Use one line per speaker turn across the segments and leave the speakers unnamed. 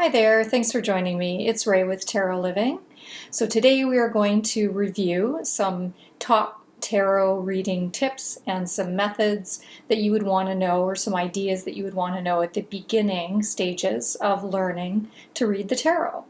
Hi there, thanks for joining me. It's Ray with Tarot Living. So today we are going to review some top tarot reading tips and some methods that you would want to know, or some ideas that you would want to know at the beginning stages of learning to read the tarot.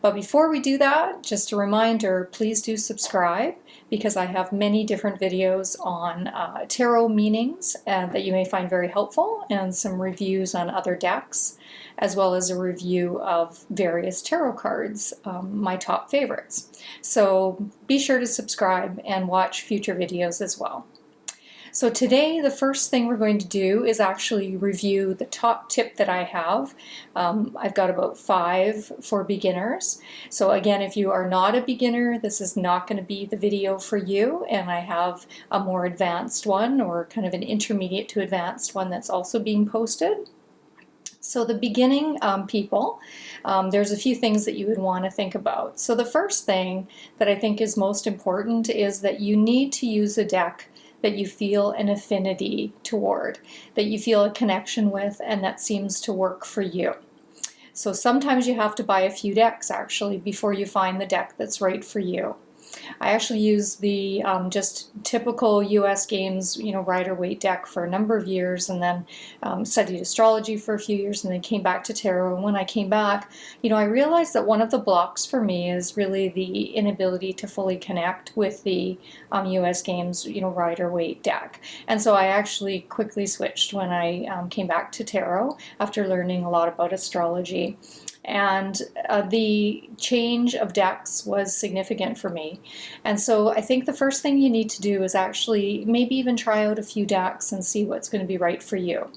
But before we do that, just a reminder, please do subscribe, because I have many different videos on tarot meanings that you may find very helpful, and some reviews on other decks, as well as a review of various tarot cards, my top favorites. So be sure to subscribe and watch future videos as well. So today, the first thing we're going to do is actually review the top tip that I have. I've got about 5 for beginners. So again, if you are not a beginner, this is not going to be the video for you. And I have a more advanced one, or kind of an intermediate to advanced one, that's also being posted. So the beginning people, there's a few things that you would want to think about. So the first thing that I think is most important is that you need to use a deck that you feel an affinity toward, that you feel a connection with, and that seems to work for you. So sometimes you have to buy a few decks actually before you find the deck that's right for you. I actually used the just typical US Games, Rider-Waite deck for a number of years, and then studied astrology for a few years, and then came back to tarot. And when I came back, I realized that one of the blocks for me is really the inability to fully connect with the US Games, Rider-Waite deck. And so I actually quickly switched when I came back to tarot after learning a lot about astrology. And the change of decks was significant for me. And so I think the first thing you need to do is actually maybe even try out a few decks and see what's going to be right for you.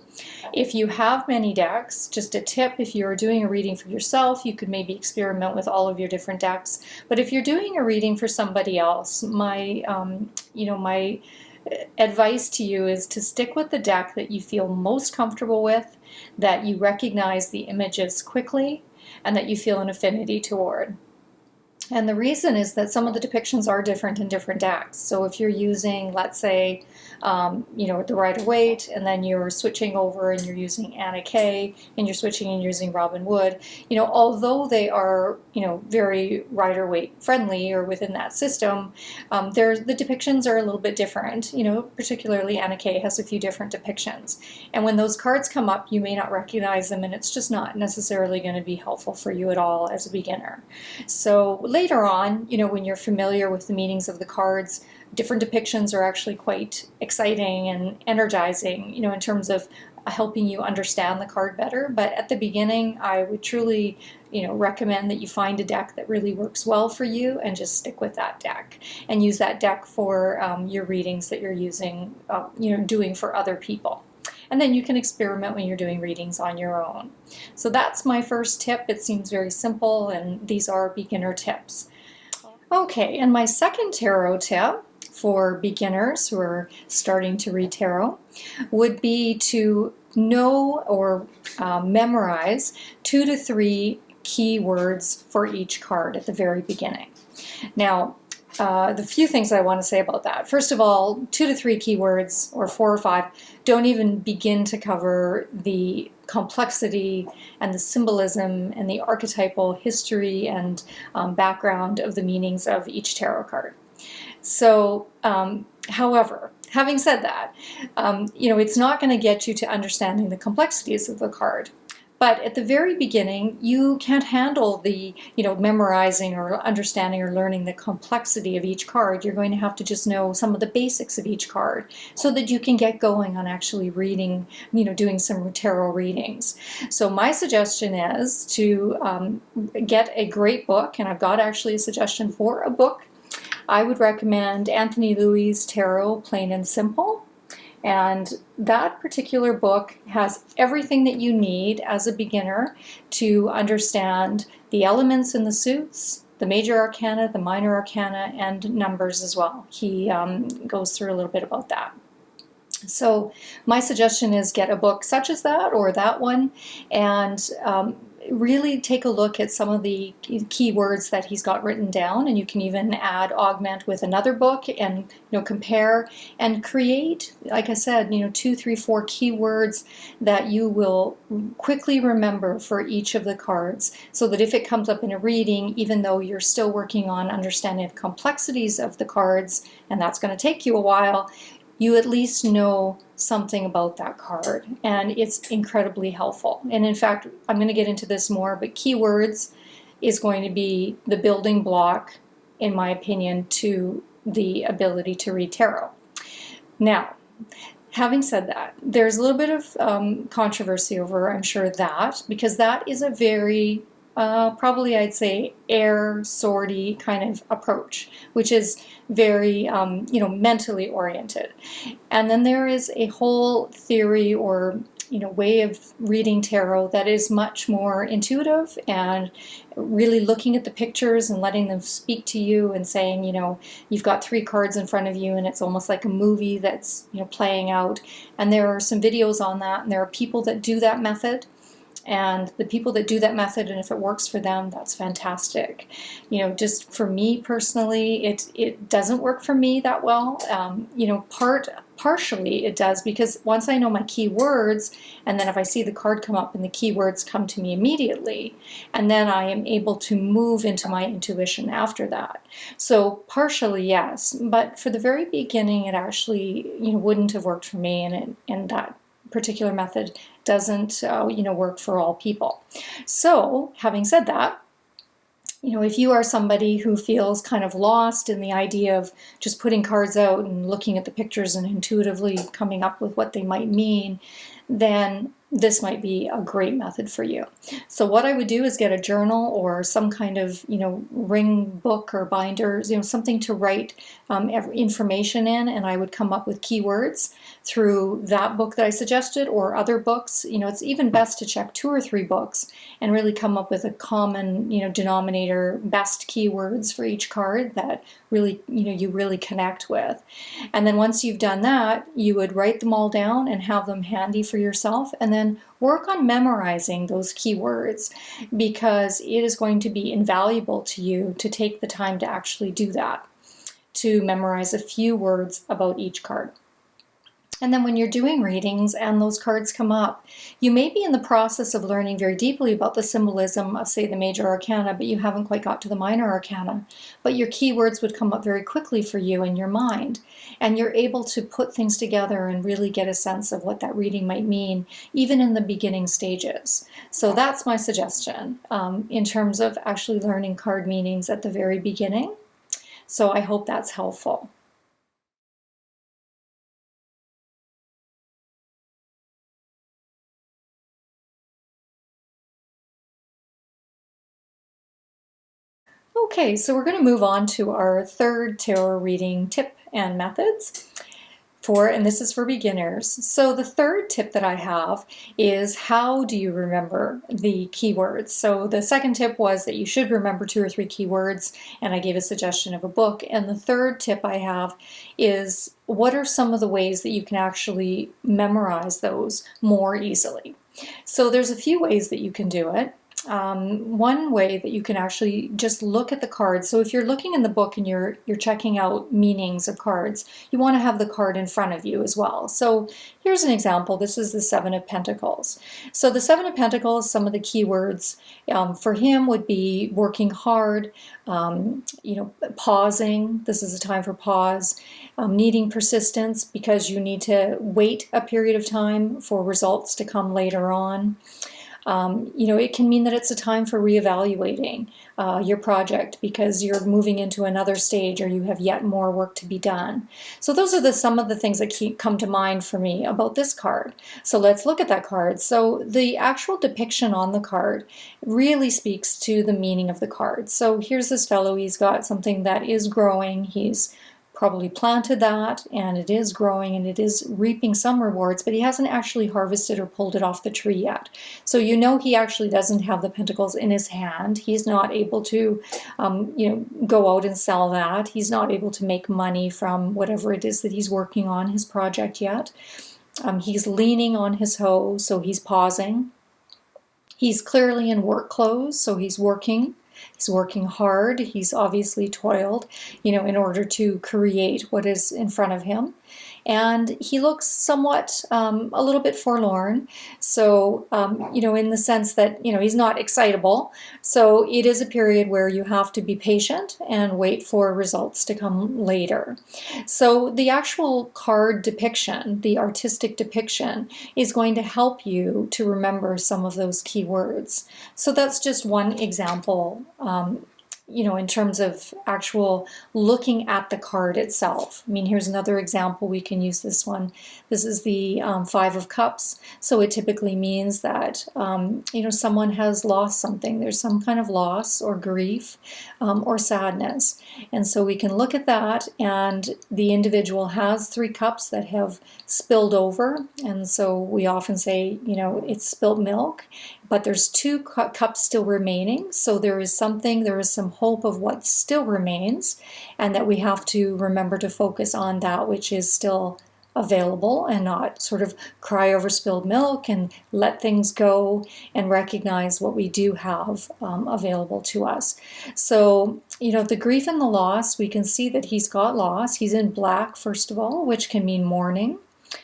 If you have many decks, just a tip, if you're doing a reading for yourself, you could maybe experiment with all of your different decks. But if you're doing a reading for somebody else, my advice to you is to stick with the deck that you feel most comfortable with, that you recognize the images quickly, and that you feel an affinity toward. And the reason is that some of the depictions are different in different decks. So if you're using, let's say, the Rider-Waite, and then you're switching over and you're using Anna Kay, and you're switching and you're using Robin Wood, although they are, very Rider-Waite friendly or within that system, the depictions are a little bit different. Particularly Anna Kay has a few different depictions. And when those cards come up, you may not recognize them, and it's just not necessarily going to be helpful for you at all as a beginner. So later on, when you're familiar with the meanings of the cards, different depictions are actually quite exciting and energizing, in terms of helping you understand the card better. But at the beginning, I would truly, recommend that you find a deck that really works well for you and just stick with that deck and use that deck for your readings that you're using, doing for other people. And then you can experiment when you're doing readings on your own. So that's my first tip. It seems very simple, and these are beginner tips. Okay, and my second tarot tip for beginners who are starting to read tarot would be to know or memorize 2 to 3 key words for each card at the very beginning. Now, the few things I want to say about that. First of all, 2 to 3 keywords, or 4 or 5, don't even begin to cover the complexity and the symbolism and the archetypal history and background of the meanings of each tarot card. So, however, having said that, it's not going to get you to understanding the complexities of the card. But at the very beginning, you can't handle the, memorizing or understanding or learning the complexity of each card. You're going to have to just know some of the basics of each card so that you can get going on actually reading, doing some tarot readings. So my suggestion is to get a great book, and I've got actually a suggestion for a book. I would recommend Anthony Louis' Tarot, Plain and Simple. And that particular book has everything that you need as a beginner to understand the elements in the suits, the major arcana, the minor arcana, and numbers as well. He goes through a little bit about that. So my suggestion is get a book such as that, or that one, and really take a look at some of the key words that he's got written down, and you can even augment with another book and compare and create, like I said, 2, 3, 4 keywords that you will quickly remember for each of the cards, so that if it comes up in a reading, even though you're still working on understanding the complexities of the cards, and that's going to take you a while, you at least know something about that card, and it's incredibly helpful. And in fact, I'm going to get into this more, but keywords is going to be the building block, in my opinion, to the ability to read tarot. Now, having said that, there's a little bit of controversy over, I'm sure, that, because that is a very probably I'd say air sortie kind of approach, which is very mentally oriented. And then there is a whole theory or way of reading tarot that is much more intuitive and really looking at the pictures and letting them speak to you and saying, you've got 3 cards in front of you and it's almost like a movie that's playing out. And there are some videos on that, and there are people that do that method. And the people that do that method, and if it works for them, that's fantastic. Just for me personally, it doesn't work for me that well. Partially it does, because once I know my keywords, and then if I see the card come up and the keywords come to me immediately, and then I am able to move into my intuition after that. So partially yes, but for the very beginning, it actually wouldn't have worked for me, and that particular method doesn't work for all people. So having said that, if you are somebody who feels kind of lost in the idea of just putting cards out and looking at the pictures and intuitively coming up with what they might mean, then this might be a great method for you. So what I would do is get a journal or some kind of ring book or binder, something to write information in, and I would come up with keywords through that book that I suggested or other books. It's even best to check 2 or 3 books and really come up with a common denominator, best keywords for each card that really you really connect with. And then once you've done that, you would write them all down and have them handy for yourself, and then work on memorizing those keywords, because it is going to be invaluable to you to take the time to actually do that, to memorize a few words about each card. And then when you're doing readings and those cards come up, you may be in the process of learning very deeply about the symbolism of, say, the major arcana, but you haven't quite got to the minor arcana. But your keywords would come up very quickly for you in your mind, and you're able to put things together and really get a sense of what that reading might mean, even in the beginning stages. So that's my suggestion in terms of actually learning card meanings at the very beginning. So I hope that's helpful. Okay, so we're going to move on to our third tarot reading tip and methods and this is for beginners. So the third tip that I have is, how do you remember the keywords? So the second tip was that you should remember 2 or 3 keywords, and I gave a suggestion of a book. And the third tip I have is, what are some of the ways that you can actually memorize those more easily? So there's a few ways that you can do it. One way that you can actually just look at the cards. So if you're looking in the book and you're checking out meanings of cards, you want to have the card in front of you as well. So here's an example. This is the 7 of Pentacles. So the 7 of Pentacles, some of the keywords for him would be working hard, pausing. This is a time for pause. Needing persistence, because you need to wait a period of time for results to come later on. It can mean that it's a time for reevaluating your project, because you're moving into another stage, or you have yet more work to be done. So those are some of the things that come to mind for me about this card. So let's look at that card. So the actual depiction on the card really speaks to the meaning of the card. So here's this fellow. He's got something that is growing. He's probably planted that, and it is growing and it is reaping some rewards, but he hasn't actually harvested or pulled it off the tree yet. So he actually doesn't have the pentacles in his hand. He's not able to go out and sell that. He's not able to make money from whatever it is that he's working on, his project, yet. He's leaning on his hoe, so he's pausing. He's clearly in work clothes, so he's working. He's working hard. He's obviously toiled, in order to create what is in front of him. And he looks somewhat a little bit forlorn. So, in the sense that, he's not excitable. So it is a period where you have to be patient and wait for results to come later. So the actual card depiction, the artistic depiction, is going to help you to remember some of those key words. So that's just one example, in terms of actual looking at the card itself. I mean, here's another example. We can use this one. This is the Five of Cups. So it typically means that, someone has lost something. There's some kind of loss or grief or sadness. And so we can look at that, and the individual has 3 cups that have spilled over. And so we often say, it's spilt milk, but there's 2 cups still remaining. So there is some hope of what still remains, and that we have to remember to focus on that which is still available, and not sort of cry over spilled milk, and let things go and recognize what we do have available to us. So, the grief and the loss, we can see that he's got loss. He's in black, first of all, which can mean mourning.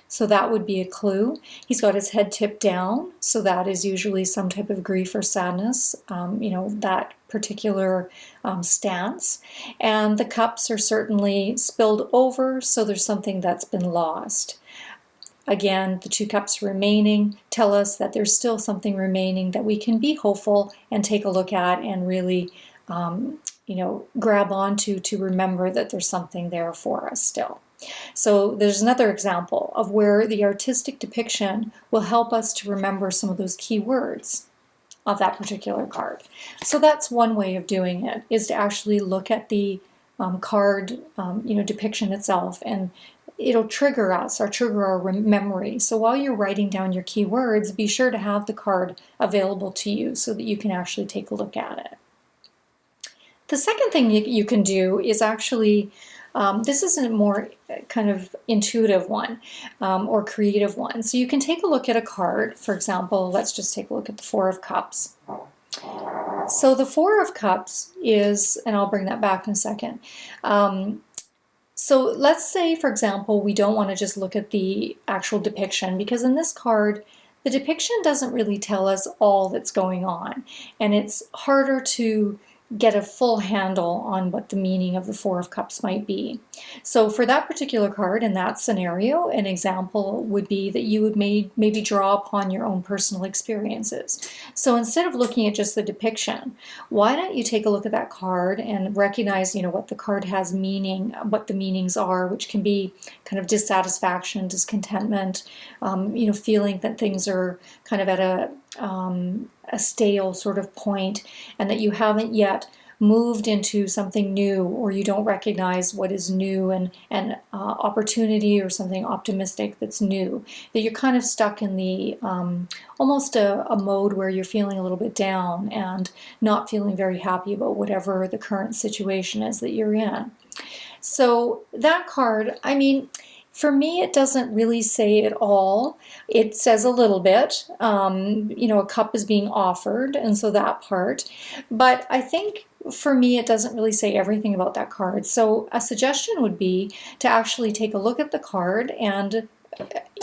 So that would be a clue. He's got his head tipped down, so that is usually some type of grief or sadness, that particular stance. And the cups are certainly spilled over, so there's something that's been lost. Again, the 2 cups remaining tell us that there's still something remaining that we can be hopeful and take a look at, and really grab onto to remember that there's something there for us still. So there's another example of where the artistic depiction will help us to remember some of those key words of that particular card. So that's one way of doing it, is to actually look at the card depiction itself, and it'll trigger our memory. So while you're writing down your key words, be sure to have the card available to you so that you can actually take a look at it. The second thing you can do is actually, this is a more kind of intuitive one or creative one. So you can take a look at a card. For example, let's just take a look at the Four of Cups. So the Four of Cups is, and I'll bring that back in a second. So let's say, for example, we don't want to just look at the actual depiction, because in this card, the depiction doesn't really tell us all that's going on, and it's harder to get a full handle on what the meaning of the Four of Cups might be. So for that particular card, in that scenario, an example would be that you would maybe draw upon your own personal experiences. So instead of looking at just the depiction, why don't you take a look at that card and recognize, what the card has meaning, what the meanings are, which can be kind of dissatisfaction, discontentment, feeling that things are kind of at a stale sort of point, and that you haven't yet moved into something new, or you don't recognize what is new and opportunity or something optimistic that's new, that you're kind of stuck in the almost a mode where you're feeling a little bit down and not feeling very happy about whatever the current situation is that you're in. So that card, for me, it doesn't really say it all. It says a little bit. A cup is being offered, and so that part. But I think for me, it doesn't really say everything about that card. So a suggestion would be to actually take a look at the card, and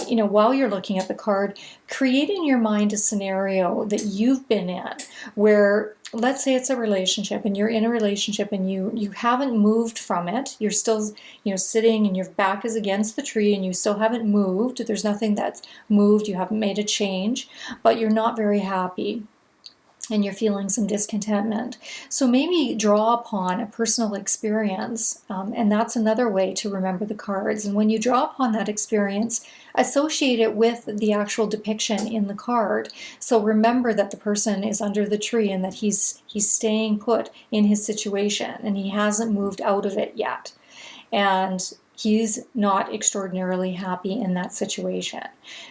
while you're looking at the card, create in your mind a scenario that you've been in where, let's say it's a relationship, and you're in a relationship and you haven't moved from it. You're still, sitting, and your back is against the tree, and you still haven't moved. There's nothing that's moved. You haven't made a change, but you're not very happy, and you're feeling some discontentment. So maybe draw upon a personal experience, and that's another way to remember the cards. And when you draw upon that experience, associate it with the actual depiction in the card. So remember that the person is under the tree, and that he's staying put in his situation, and he hasn't moved out of it yet. And he's not extraordinarily happy in that situation.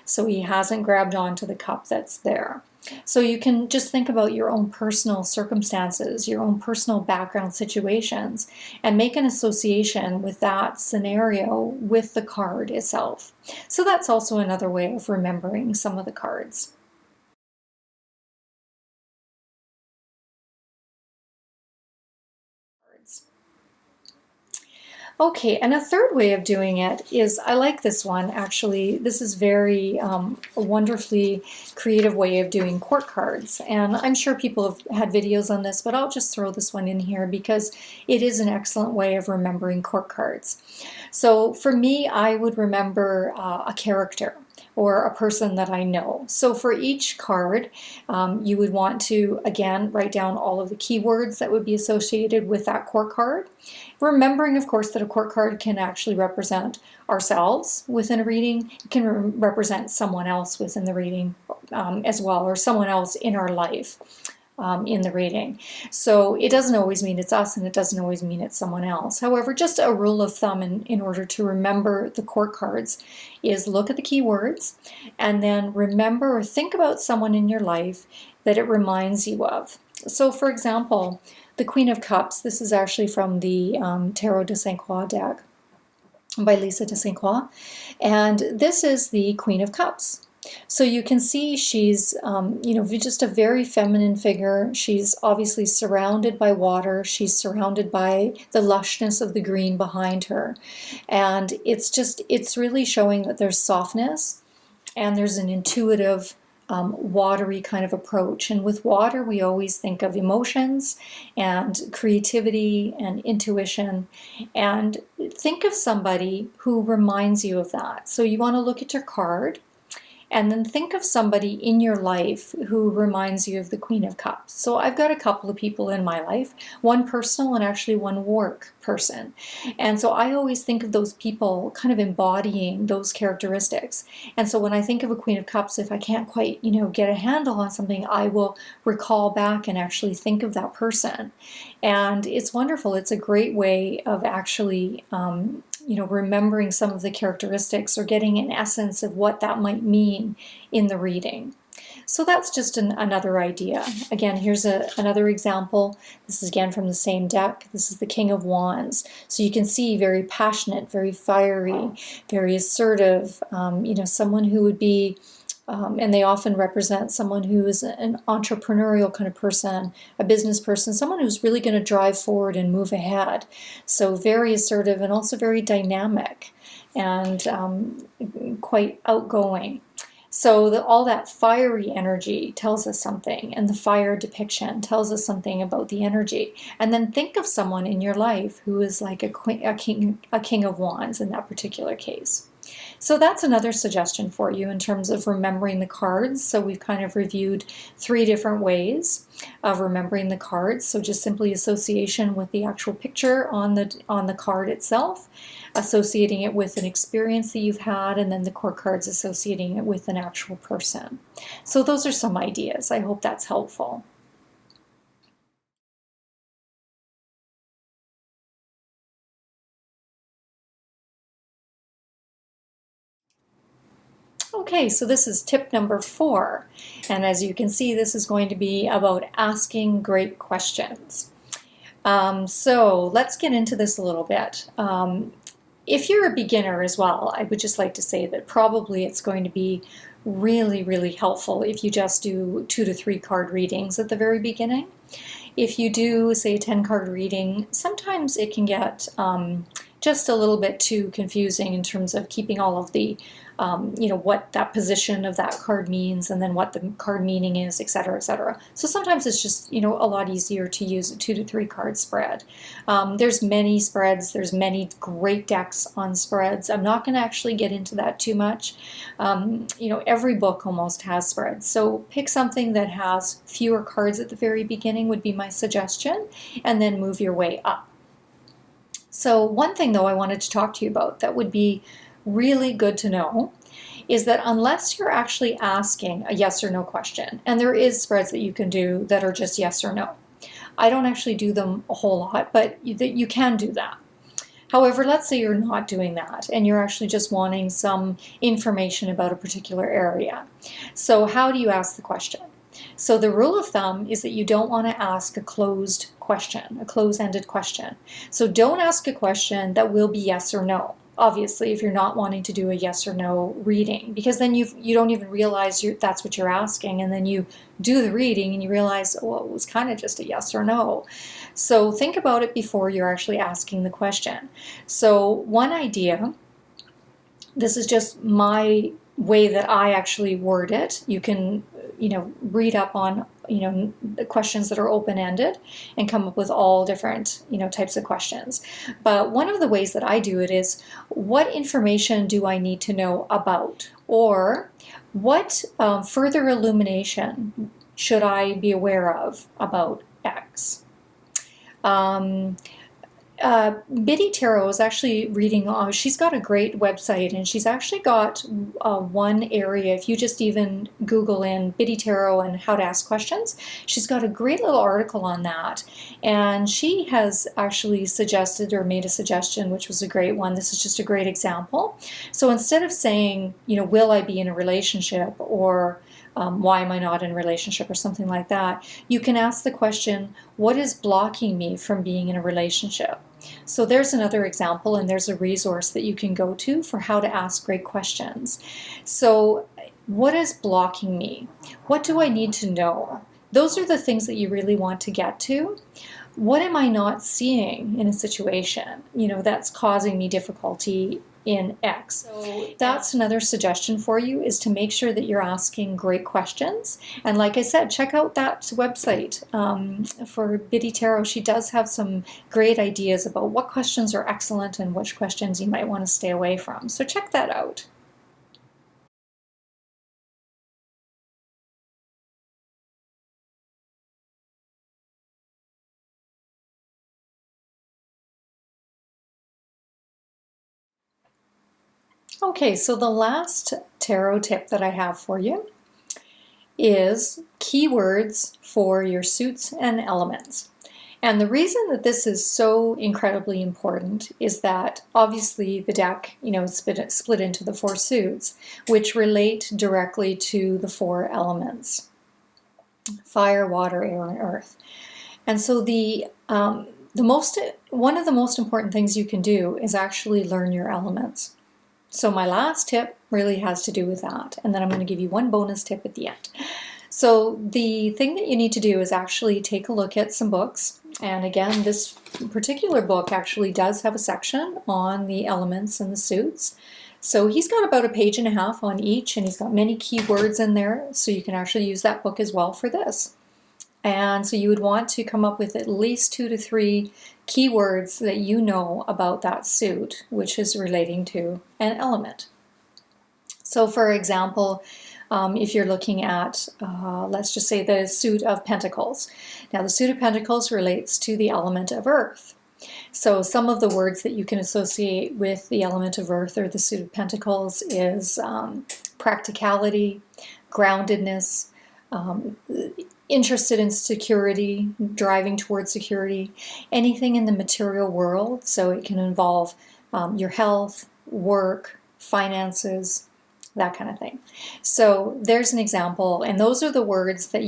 So he hasn't grabbed onto the cup that's there. So you can just think about your own personal circumstances, your own personal background situations, and make an association with that scenario with the card itself. So that's also another way of remembering some of the cards. Okay, and a third way of doing it is, I like this one actually. This is very a wonderfully creative way of doing court cards. And I'm sure people have had videos on this, but I'll just throw this one in here because it is an excellent way of remembering court cards. So for me, I would remember a character or a person that I know. So for each card, you would want to, again, write down all of the keywords that would be associated with that court card. Remembering, of course, that a court card can actually represent ourselves within a reading. It can represent someone else within the reading as well, or someone else in our life. In the reading. So it doesn't always mean it's us, and it doesn't always mean it's someone else. However, just a rule of thumb in order to remember the court cards is look at the keywords and then remember or think about someone in your life that it reminds you of. So for example, the Queen of Cups, this is actually from the Tarot de St. Croix deck by Lisa de St. Croix, and this is the Queen of Cups. So you can see she's, just a very feminine figure. She's obviously surrounded by water. She's surrounded by the lushness of the green behind her. And it's really showing that there's softness and there's an intuitive, watery kind of approach. And with water, we always think of emotions and creativity and intuition. And think of somebody who reminds you of that. So you want to look at your card and then think of somebody in your life who reminds you of the Queen of Cups. So I've got a couple of people in my life, one personal and actually one work person. And so I always think of those people kind of embodying those characteristics. And so when I think of a Queen of Cups, if I can't quite, get a handle on something, I will recall back and actually think of that person. And it's wonderful. It's a great way of actually remembering some of the characteristics or getting an essence of what that might mean in the reading. So that's just another idea. Again, here's another example. This is again from the same deck. This is the King of Wands. So you can see very passionate, very fiery, very assertive, someone who would be and they often represent someone who is an entrepreneurial kind of person, a business person, someone who's really going to drive forward and move ahead. So very assertive and also very dynamic and quite outgoing. So all that fiery energy tells us something, and the fire depiction tells us something about the energy. And then think of someone in your life who is like a king of wands in that particular case. So that's another suggestion for you in terms of remembering the cards. So we've kind of reviewed 3 different ways of remembering the cards. So just simply association with the actual picture on the card itself, associating it with an experience that you've had, and then the court cards associating it with an actual person. So those are some ideas. I hope that's helpful. Okay, so this is tip number 4, and as you can see, this is going to be about asking great questions. So let's get into this a little bit. If you're a beginner as well, I would just like to say that probably it's going to be really, really helpful if you just do 2 to 3 card readings at the very beginning. If you do, say, a 10-card reading, sometimes it can get just a little bit too confusing in terms of keeping all of the, what that position of that card means, and then what the card meaning is, etc., etc. So sometimes it's just, a lot easier to use a 2 to 3 card spread. There's many spreads. There's many great decks on spreads. I'm not going to actually get into that too much. Every book almost has spreads. So pick something that has fewer cards at the very beginning would be my suggestion, and then move your way up. So one thing, though, I wanted to talk to you about that would be really good to know is that unless you're actually asking a yes or no question, and there is spreads that you can do that are just yes or no. I don't actually do them a whole lot, but you can do that. However, let's say you're not doing that and you're actually just wanting some information about a particular area. So how do you ask the question? So the rule of thumb is that you don't want to ask a closed question, a closed-ended question. So don't ask a question that will be yes or no. Obviously, if you're not wanting to do a yes or no reading, because then you don't even realize that's what you're asking, and then you do the reading and you realize, oh, it was kind of just a yes or no. So think about it before you're actually asking the question. So one idea, this is just my way that I actually word it. You can, read up on, the questions that are open-ended and come up with all different, types of questions. But one of the ways that I do it is, what information do I need to know about? Or what further illumination should I be aware of about X? Biddy Tarot is actually reading, she's got a great website, and she's actually got one area, if you just even Google in Biddy Tarot and how to ask questions, she's got a great little article on that. And she has actually suggested, or made a suggestion, which was a great one. This is just a great example. So instead of saying, will I be in a relationship, or why am I not in a relationship, or something like that, you can ask the question, what is blocking me from being in a relationship? So there's another example, and there's a resource that you can go to for how to ask great questions. So what is blocking me? What do I need to know? Those are the things that you really want to get to. What am I not seeing in a situation, that's causing me difficulty in X? So that's another suggestion for you, is to make sure that you're asking great questions. And like I said, check out that website for Biddy Tarot. She does have some great ideas about what questions are excellent and which questions you might want to stay away from. So check that out. Okay, so the last tarot tip that I have for you is keywords for your suits and elements. And the reason that this is so incredibly important is that obviously the deck, is split into the 4 suits, which relate directly to the 4 elements: fire, water, air, and earth. And so one of the most important things you can do is actually learn your elements. So my last tip really has to do with that, and then I'm going to give you one bonus tip at the end. So the thing that you need to do is actually take a look at some books. And again, this particular book actually does have a section on the elements and the suits. So he's got about a page and a half on each, and he's got many keywords in there, so you can actually use that book as well for this. And so you would want to come up with at least 2 to 3 keywords that you know about that suit, which is relating to an element. So for example, if you're looking at, let's just say, the suit of Pentacles. Now the suit of Pentacles relates to the element of earth. So some of the words that you can associate with the element of earth or the suit of Pentacles is practicality, groundedness, interested in security, driving towards security, anything in the material world. So it can involve your health, work, finances, that kind of thing. So there's an example, and those are the words that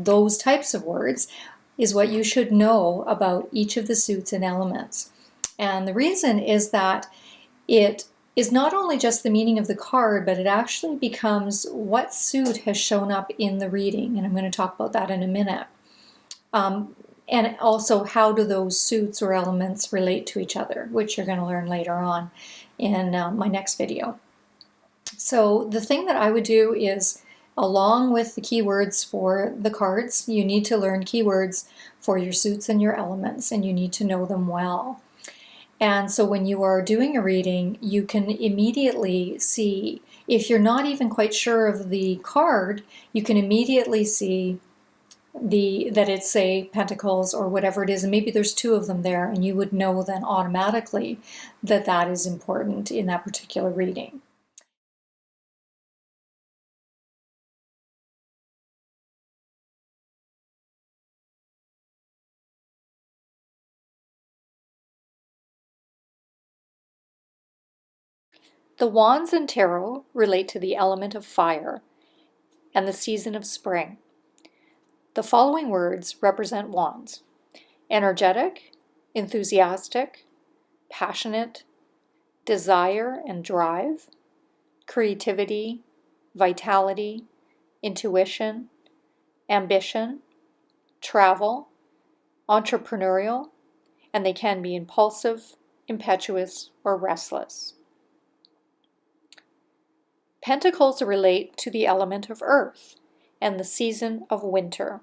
those types of words is what you should know about each of the suits and elements. And the reason is that it is not only just the meaning of the card, but it actually becomes what suit has shown up in the reading, and I'm going to talk about that in a minute. And also, how do those suits or elements relate to each other, which you're going to learn later on in my next video. So the thing that I would do is, along with the keywords for the cards, you need to learn keywords for your suits and your elements, and you need to know them well. And so when you are doing a reading, you can immediately see, if you're not even quite sure of the card, you can immediately see that it's, say, Pentacles or whatever it is, and maybe there's 2 of them there, and you would know then automatically that that is important in that particular reading. The wands in tarot relate to the element of fire and the season of spring. The following words represent wands: energetic, enthusiastic, passionate, desire and drive, creativity, vitality, intuition, ambition, travel, entrepreneurial, and they can be impulsive, impetuous, or restless. Pentacles relate to the element of earth and the season of winter.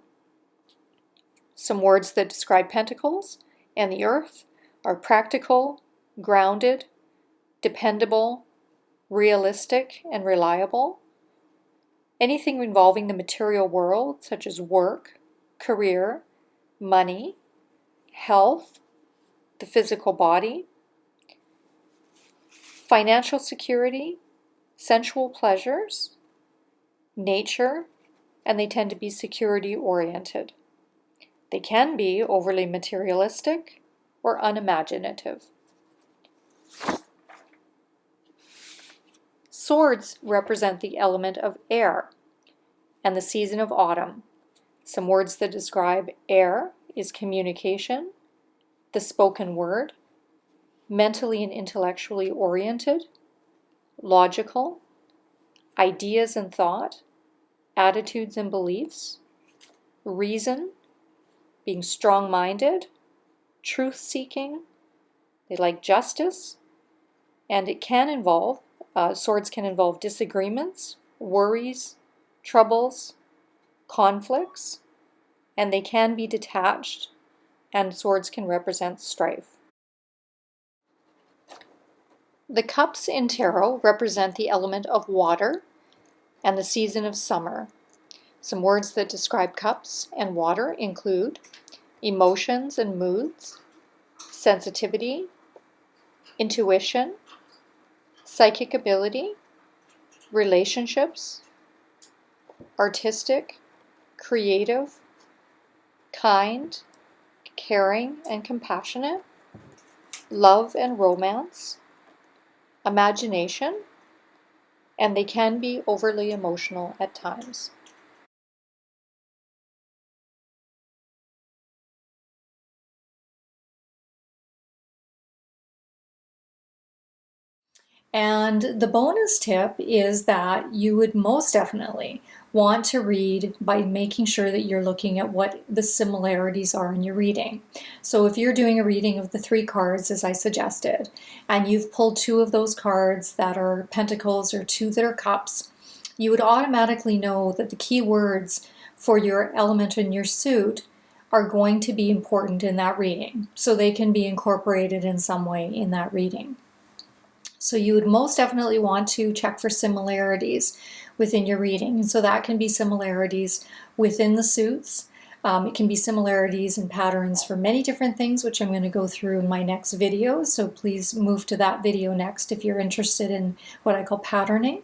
Some words that describe pentacles and the earth are practical, grounded, dependable, realistic, and reliable. Anything involving the material world, such as work, career, money, health, the physical body, financial security, sensual pleasures, nature, and they tend to be security-oriented. They can be overly materialistic or unimaginative. Swords represent the element of air and the season of autumn. Some words that describe air is communication, the spoken word, mentally and intellectually oriented, logical, ideas and thought, attitudes and beliefs, reason, being strong-minded, truth-seeking. They like justice, and it can involve, swords can involve disagreements, worries, troubles, conflicts, and they can be detached, and swords can represent strife. The cups in tarot represent the element of water and the season of summer. Some words that describe cups and water include emotions and moods, sensitivity, intuition, psychic ability, relationships, artistic, creative, kind, caring and compassionate, love and romance, imagination, and they can be overly emotional at times. And the bonus tip is that you would most definitely want to read by making sure that you're looking at what the similarities are in your reading. So if you're doing a reading of the 3 cards, as I suggested, and you've pulled 2 of those cards that are pentacles or 2 that are cups, you would automatically know that the key words for your element in your suit are going to be important in that reading. So they can be incorporated in some way in that reading. So you would most definitely want to check for similarities within your reading. And so that can be similarities within the suits. It can be similarities and patterns for many different things, which I'm going to go through in my next video. So please move to that video next if you're interested in what I call patterning.